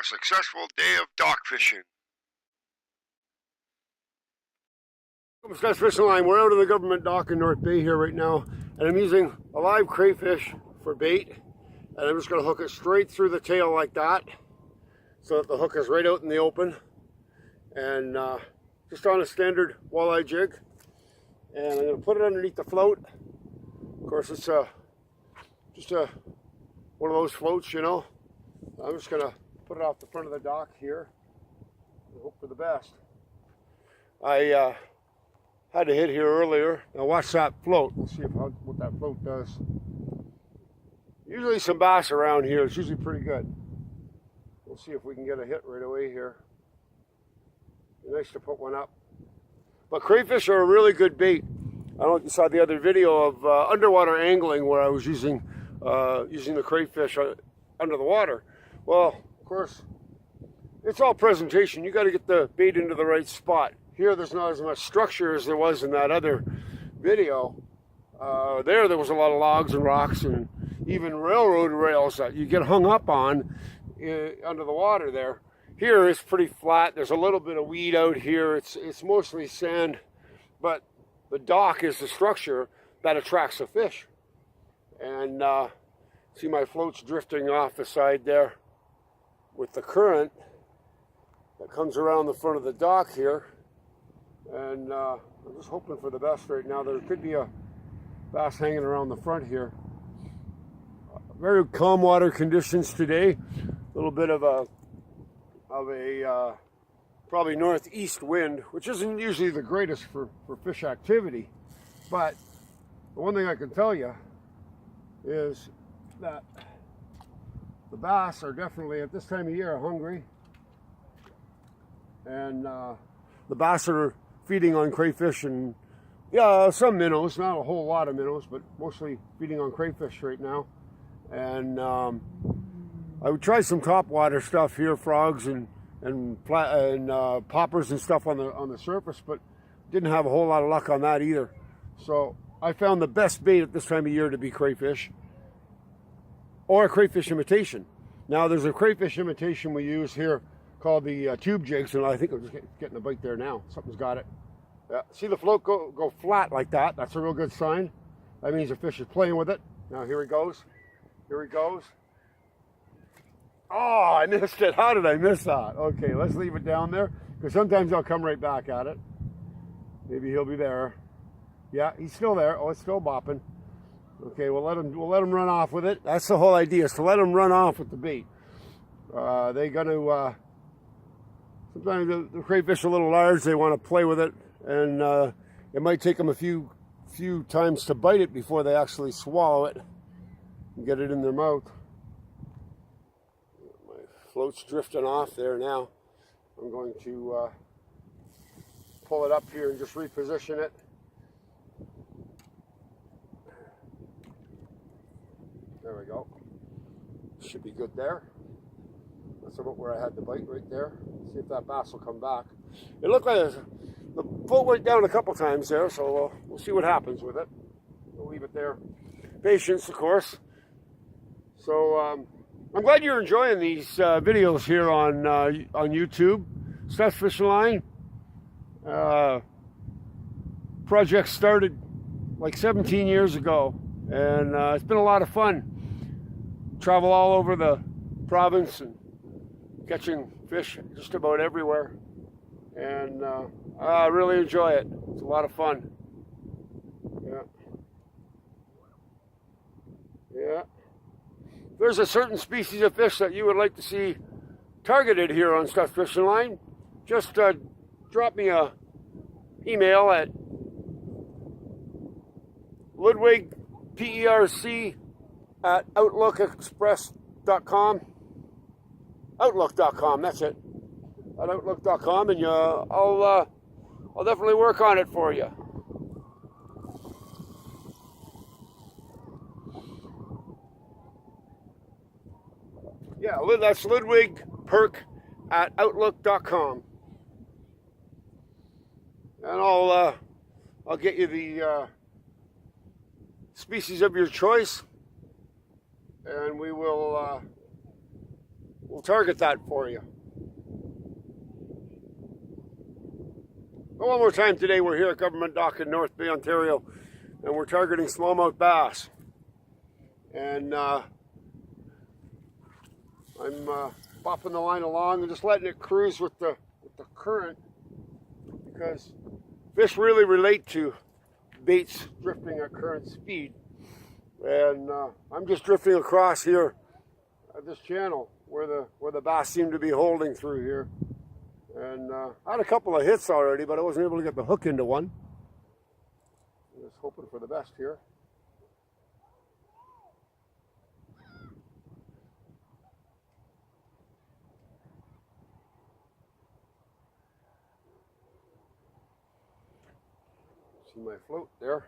A successful day of dock fishing. Steph Fishing Line. We're out on the government dock in North Bay here right now, and I'm using a live crayfish for bait, and I'm just going to hook it straight through the tail like that, so that the hook is right out in the open, and just on a standard walleye jig, and I'm going to put it underneath the float. Of course, it's just one of those floats, you know. I'm just going to put it off the front of the dock here and hope for the best. I had to hit here earlier. Now watch that float. We'll see what that float does. Usually some bass around here. It's usually pretty good. We'll see if we can get a hit right away here. Be nice to put one up. But crayfish are a really good bait. I don't know if you saw the other video of underwater angling where I was using the crayfish under the water. Well, of course, it's all presentation. You got to get the bait into the right spot. Here, there's not as much structure as there was in that other video. There was a lot of logs and rocks and even railroad rails that you get hung up on under the water there. Here, it's pretty flat. There's a little bit of weed out here. It's mostly sand, but the dock is the structure that attracts the fish. And see my floats drifting off the side there with the current that comes around the front of the dock here. And I'm just hoping for the best right now. There could be a bass hanging around the front here. Very calm water conditions today. A little bit of a probably northeast wind, which isn't usually the greatest for fish activity. But the one thing I can tell you is that the bass are definitely at this time of year hungry, and the bass are feeding on crayfish and some minnows, not a whole lot of minnows, but mostly feeding on crayfish right now. And I would try some topwater stuff here, frogs and poppers and stuff on the surface, but didn't have a whole lot of luck on that either. So I found the best bait at this time of year to be crayfish, or a crayfish imitation. Now there's a crayfish imitation we use here called the tube jigs, and I think I'm just getting a bite there now. Something's got it. See the float go flat like that? That's a real good sign. That means the fish is playing with it. Now here he goes. Here he goes. Oh, I missed it. How did I miss that? Okay, let's leave it down there, because sometimes I'll come right back at it. Maybe he'll be there. Yeah, he's still there. Oh, it's still bopping. Okay, we'll let him run off with it. That's the whole idea, is to let him run off with the bait. They're going to, sometimes the crayfish are a little large, they want to play with it, and it might take them a few times to bite it before they actually swallow it and get it in their mouth. My float's drifting off there now. I'm going to pull it up here and just reposition it. There we go. Should be good there. That's about where I had the bite right there. See if that bass will come back. It looked like the float went down a couple times there, so we'll see what happens with it. We'll leave it there. Patience, of course. So I'm glad you're enjoying these videos here on YouTube. Steph Fishing Line. Project started like 17 years ago, and it's been a lot of fun. Travel all over the province and catching fish just about everywhere, and I really enjoy it. It's a lot of fun. Yeah. If there's a certain species of fish that you would like to see targeted here on Steph Fishing Line, just drop me a email at Ludwig PERC at outlookexpress.com. Outlook.com, that's it. At outlook.com, and I'll definitely work on it for you. Yeah, that's Ludwig Perk at outlook.com. And I'll get you the species of your choice, and we'll we'll target that for you. But one more time today, we're here at Government Dock in North Bay, Ontario, and we're targeting smallmouth bass. And I'm bopping the line along and just letting it cruise with the current, because fish really relate to baits drifting at current speed. And I'm just drifting across here at this channel where the bass seem to be holding through here. And I had a couple of hits already, but I wasn't able to get the hook into one. I'm just hoping for the best here. See my float there.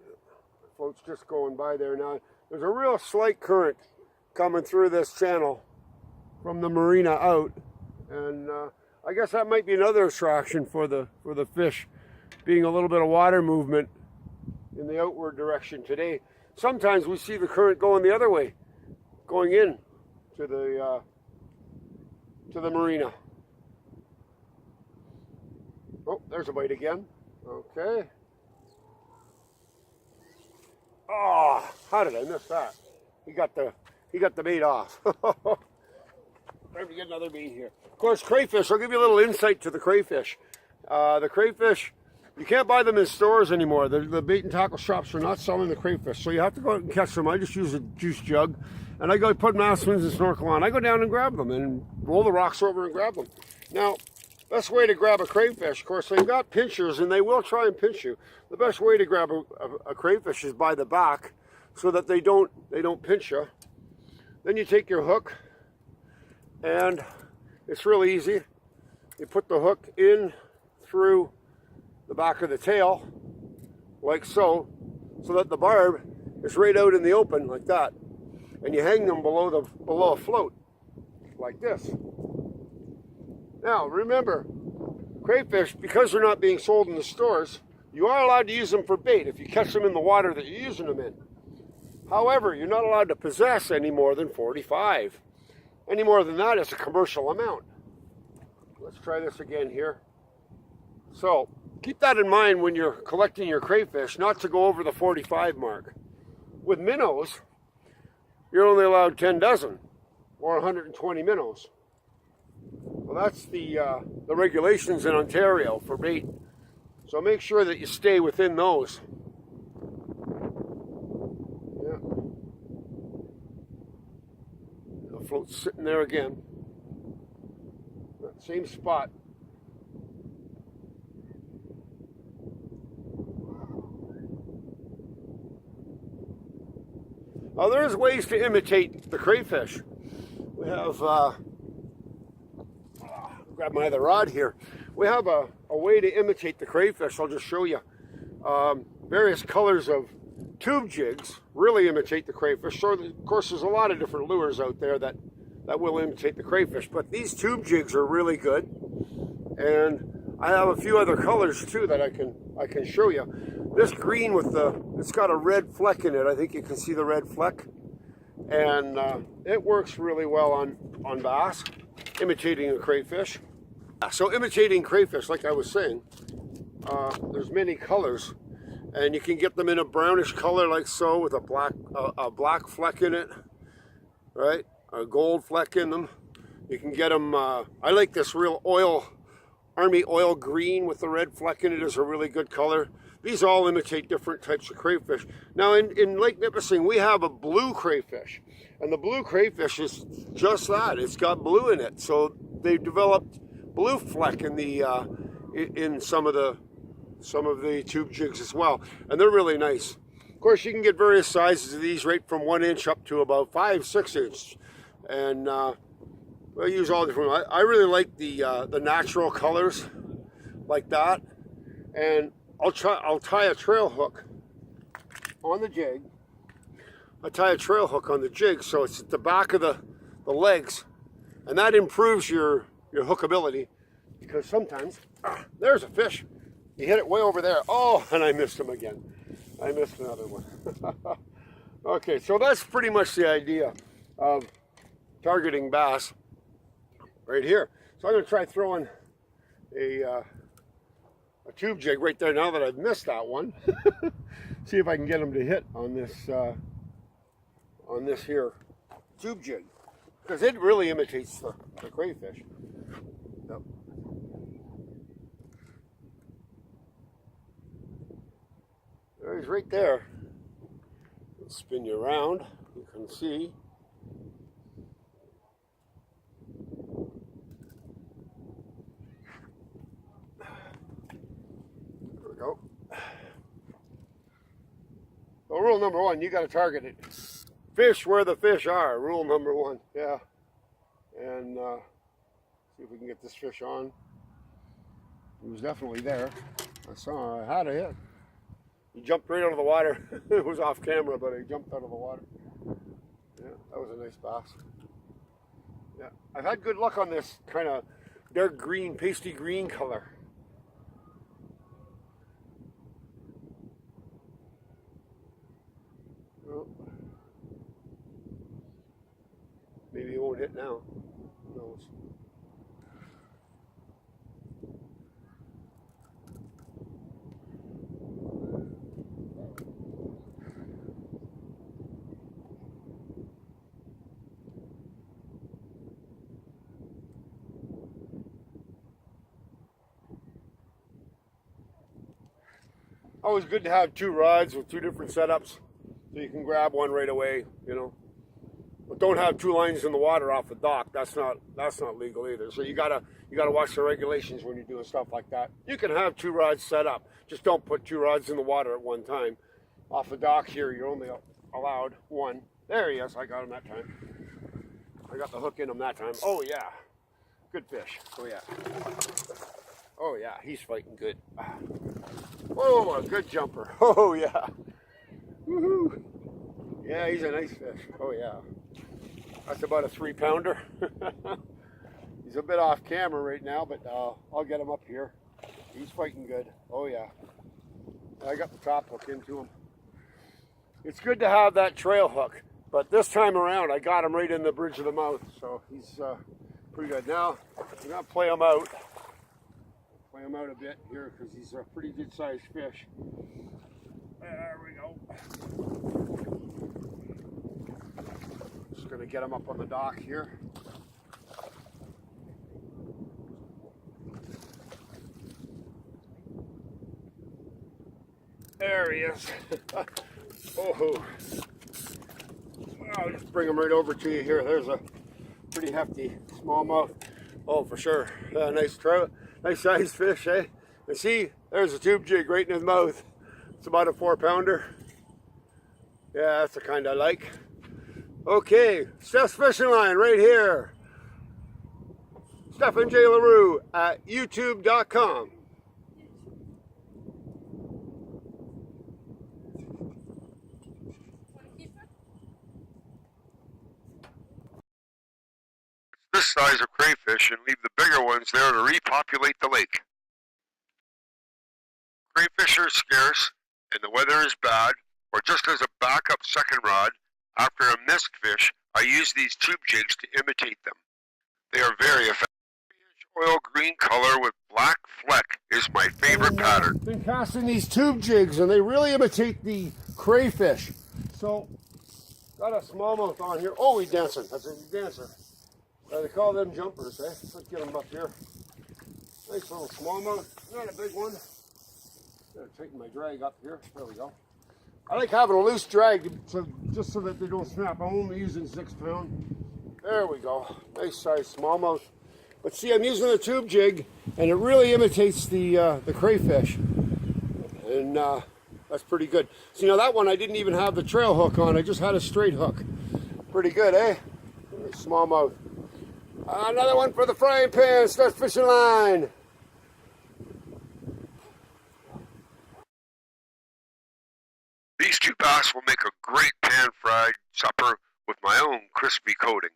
The float's just going by there now. There's a real slight current coming through this channel from the marina out, and I guess that might be another attraction for the fish, being a little bit of water movement in the outward direction today. Sometimes we see the current going the other way, going in to the marina. Oh, there's a bite again. Okay. Oh, how did I miss that? He got the bait off. Time to get another bait here. Of course, crayfish, I'll give you a little insight to the crayfish. The crayfish, you can't buy them in stores anymore. The bait and tackle shops are not selling the crayfish, so you have to go out and catch them. I just use a juice jug, and I go put mast fins and snorkel on. I go down and grab them and roll the rocks over and grab them. Now, best way to grab a crayfish, of course, they've got pinchers, and they will try and pinch you. The best way to grab a crayfish is by the back, so that they don't pinch you. Then you take your hook, and it's real easy. You put the hook in through the back of the tail, like so that the barb is right out in the open, like that. And you hang them below a float, like this. Now, remember, crayfish, because they're not being sold in the stores, you are allowed to use them for bait if you catch them in the water that you're using them in. However, you're not allowed to possess any more than 45. Any more than that is a commercial amount. Let's try this again here. So, keep that in mind when you're collecting your crayfish, not to go over the 45 mark. With minnows, you're only allowed 10 dozen, or 120 minnows. Well, that's the regulations in Ontario for bait. So make sure that you stay within those. Yeah. The float's sitting there again. That same spot. Now, there's ways to imitate the crayfish. We have, grab my other rod here. We have a way to imitate the crayfish. I'll just show you. Various colors of tube jigs really imitate the crayfish. So, of course, there's a lot of different lures out there that will imitate the crayfish. But these tube jigs are really good. And I have a few other colors, too, that I can show you. This green with it's got a red fleck in it. I think you can see the red fleck. And it works really well on bass, imitating a crayfish. So imitating crayfish, like I was saying, there's many colors, and you can get them in a brownish color like so, with a black fleck in it, right? A gold fleck in them. You can get them. I like this real army oil green with the red fleck in it is a really good color. These all imitate different types of crayfish. Now in Lake Nipissing, we have a blue crayfish, and the blue crayfish is just that. It's got blue in it, so they've developed blue fleck in the in some of the tube jigs as well, and they're really nice. Of course, you can get various sizes of these, right from 1 inch up to about 5-6 inch, and I use all different. I really like the natural colors like that, and I'll tie a trail hook on the jig. I tie a trail hook on the jig so it's at the back of the legs, and that improves your hookability, because sometimes there's a fish, you hit it way over there, oh, and I missed him again. I missed another one. Okay, so that's pretty much the idea of targeting bass right here. So I'm going to try throwing a tube jig right there now that I've missed that one. See if I can get them to hit on this here tube jig, because it really imitates the crayfish. Yep. There he's right there. I'll spin you around. You can see. There we go. Well, rule number one, you got to target it. Fish where the fish are. Rule number one. Yeah. And see if we can get this fish on. He was definitely there. I had a hit. He jumped right out of the water. It was off camera, but he jumped out of the water. Yeah, that was a nice bass. Yeah, I've had good luck on this kind of dark green, pasty green color. Well, maybe he won't hit now. Who knows? Always good to have two rods with two different setups, so you can grab one right away, you know. But don't have two lines in the water off the dock. That's not legal either. So you gotta watch the regulations when you're doing stuff like that. You can have two rods set up, just don't put two rods in the water at one time. Off the dock here, you're only allowed one. There he is. I got him that time. I got the hook in him that time. Oh yeah, good fish. Oh yeah. Oh yeah, he's fighting good. Oh, a good jumper. Oh yeah. Woohoo. Yeah, he's a nice fish. Oh yeah. That's about a 3-pounder. He's a bit off camera right now, but I'll get him up here. He's fighting good. Oh yeah. I got the top hook into him. It's good to have that trail hook, but this time around I got him right in the bridge of the mouth, so he's pretty good. Now I'm gonna play him out. Play him out a bit here because he's a pretty good sized fish. There we go. Just gonna get him up on the dock here. There he is. Oh, I'll just bring him right over to you here. There's a pretty hefty smallmouth. Oh, for sure. Nice trout. Nice sized fish, eh? And see, there's a tube jig right in his mouth. It's about a 4-pounder. Yeah, that's the kind I like. Okay, Steph's Fishing Line right here. Steph and J. LaRue at youtube.com. This size of crayfish and leave the bigger ones there to repopulate the lake. Crayfish are scarce and the weather is bad, or just as a backup second rod, after a missed fish, I use these tube jigs to imitate them. They are very effective. Oil green color with black fleck is my favorite pattern. I've been casting these tube jigs and they really imitate the crayfish. So, got a smallmouth on here. Oh, he's dancing. That's a dancer. They call them jumpers, eh? Let's get them up here. Nice little smallmouth. Not a big one. Gotta tighten my drag up here. There we go. I like having a loose drag just so that they don't snap. I'm only using 6-pound. There we go. Nice size smallmouth. But see, I'm using a tube jig, and it really imitates the crayfish. And that's pretty good. So, you know, that one I didn't even have the trail hook on. I just had a straight hook. Pretty good, eh? Smallmouth. Another one for the frying pan. Start Fishing Line. These two bass will make a great pan-fried supper with my own crispy coating.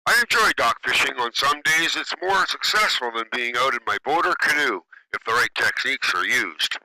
I enjoy dock fishing. On some days it's more successful than being out in my boat or canoe if the right techniques are used.